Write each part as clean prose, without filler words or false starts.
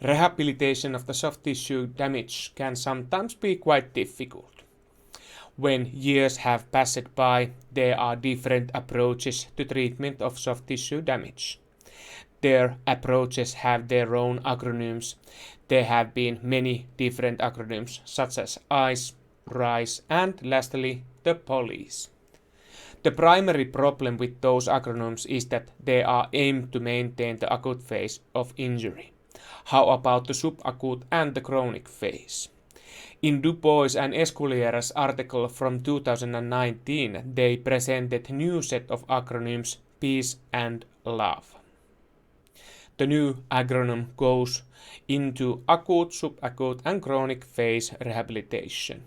Rehabilitation of the soft tissue damage can sometimes be quite difficult. When years have passed by, there are different approaches to treatment of soft tissue damage. Their approaches have their own acronyms. There have been many different acronyms such as ICE, RISE, and lastly the police. The primary problem with those acronyms is that they are aimed to maintain the acute phase of injury. How about the subacute and the chronic phase? In Dubois and Esculiera's article from 2019, they presented a new set of acronyms, peace and love. The new acronym goes into acute, subacute and chronic phase rehabilitation.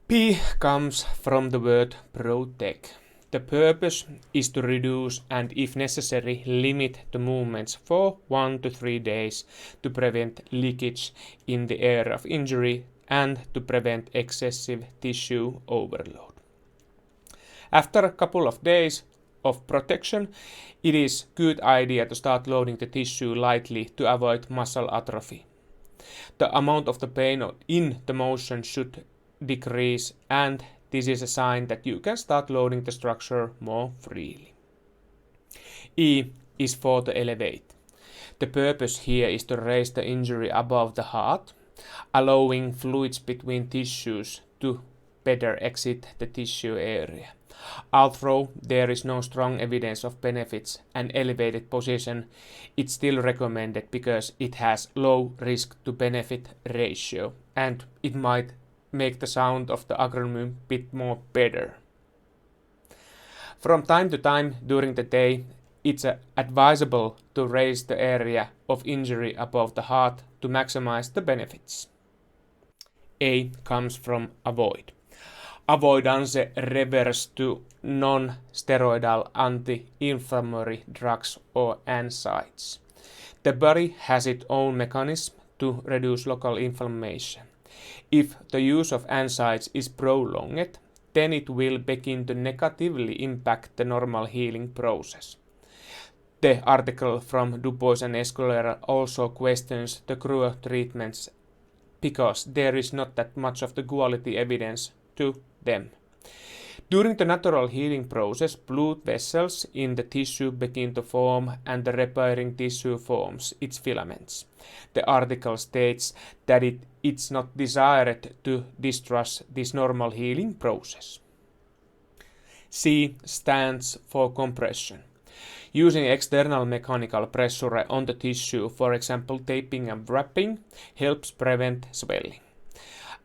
P comes from the word protect. The purpose is to reduce and, if necessary, limit the movements for 1 to 3 days to prevent leakage in the area of injury and to prevent excessive tissue overload. After a couple of days of protection, it is a good idea to start loading the tissue lightly to avoid muscle atrophy. The amount of the pain in the motion should decrease, and this is a sign that you can start loading the structure more freely. E is for the elevate. The purpose here is to raise the injury above the heart, allowing fluids between tissues to better exit the tissue area. Although there is no strong evidence of benefits, an elevated position is still recommended because it has low risk to benefit ratio and it might make the sound of the acronym a bit more better. From time to time during the day, it's advisable to raise the area of injury above the heart to maximize the benefits. A comes from avoid. Avoidance refers to non-steroidal anti-inflammatory drugs or NSAIDs. The body has its own mechanism to reduce local inflammation. If the use of NSAIDs is prolonged, then it will begin to negatively impact the normal healing process. The article from Dubois and Esculiera also questions the cruel treatments because there is not that much of the quality evidence to them. During the natural healing process, blood vessels in the tissue begin to form and the repairing tissue forms its filaments. The article states that it's not desired to distrust this normal healing process. C stands for compression. Using external mechanical pressure on the tissue, for example taping and wrapping, helps prevent swelling.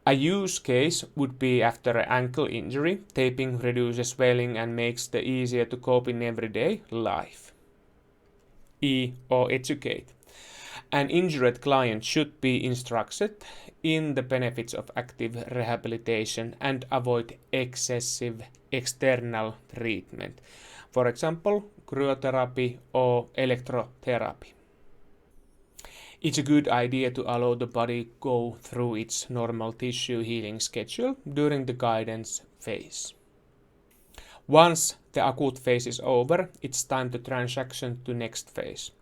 A use case would be after an ankle injury. Taping reduces swelling and makes it easier to cope in everyday life. E or educate. An injured client should be instructed in the benefits of active rehabilitation and avoid excessive external treatment. For example, cryotherapy or electrotherapy. It's a good idea to allow the body go through its normal tissue healing schedule during the guidance phase. Once the acute phase is over, it's time to transition to next phase.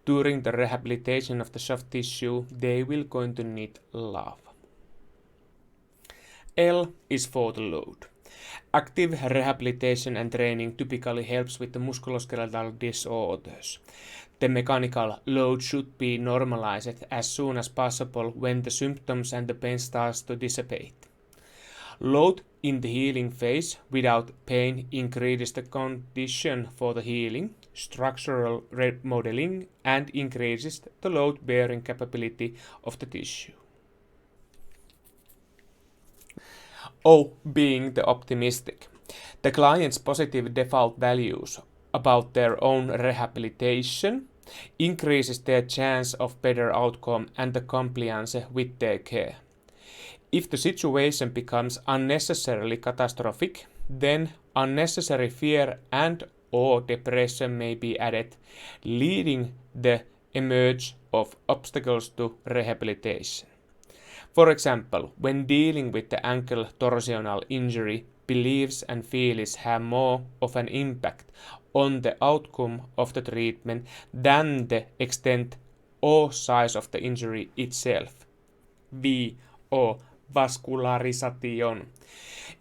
During the rehabilitation of the soft tissue, they will going to need love. L is for the load. Active rehabilitation and training typically helps with the musculoskeletal disorders. The mechanical load should be normalized as soon as possible when the symptoms and the pain starts to dissipate. Load in the healing phase without pain increases the condition for the healing, structural remodeling, and increases the load-bearing capability of the tissue. O being the optimistic. The client's positive default values about their own rehabilitation increases their chance of better outcome and the compliance with their care. If the situation becomes unnecessarily catastrophic, then unnecessary fear and or depression may be added, leading the emerge of obstacles to rehabilitation. For example, when dealing with the ankle torsional injury, beliefs and feelings have more of an impact on the outcome of the treatment than the extent or size of the injury itself. V or vascularisation.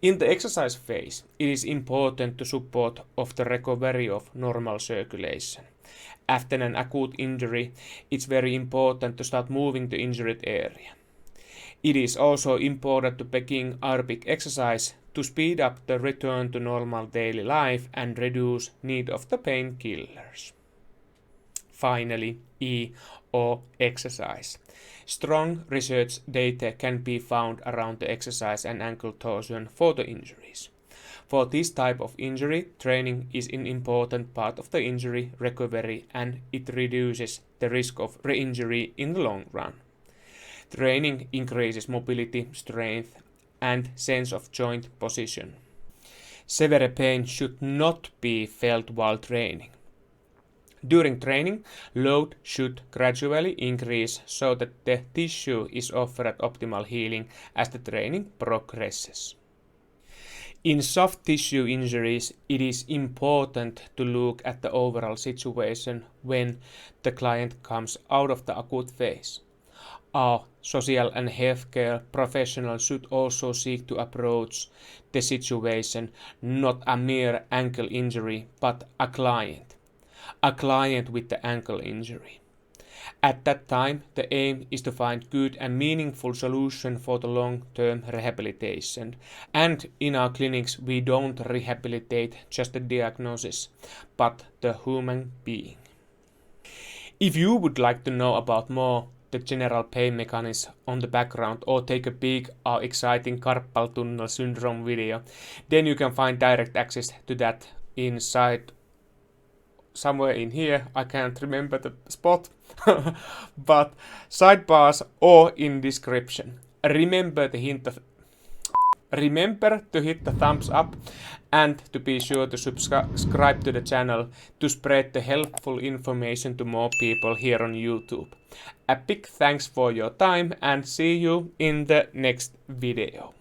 In the exercise phase, it is important to support of the recovery of normal circulation. After an acute injury, it's very important to start moving the injured area. It is also important to begin aerobic exercise to speed up the return to normal daily life and reduce need of the painkillers. Finally, E or exercise. Strong research data can be found around the exercise and ankle torsion for the injuries. For this type of injury, training is an important part of the injury recovery and it reduces the risk of re-injury in the long run. Training increases mobility, strength, and sense of joint position. Severe pain should not be felt while training. During training, load should gradually increase so that the tissue is offered optimal healing as the training progresses. In soft tissue injuries, it is important to look at the overall situation when the client comes out of the acute phase. Our social and healthcare professionals should also seek to approach the situation not a mere ankle injury, but a client with the ankle injury. At that time, the aim is to find good and meaningful solution for the long-term rehabilitation. And in our clinics, we don't rehabilitate just the diagnosis, but the human being. If you would like to know about more the general pain mechanism on the background or take a peek our exciting carpal tunnel syndrome video, then you can find direct access to that inside somewhere in here. I can't remember the spot, but sidebars or in description. Remember to hit the thumbs up and to be sure to subscribe to the channel to spread the helpful information to more people here on YouTube. A big thanks for your time and see you in the next video.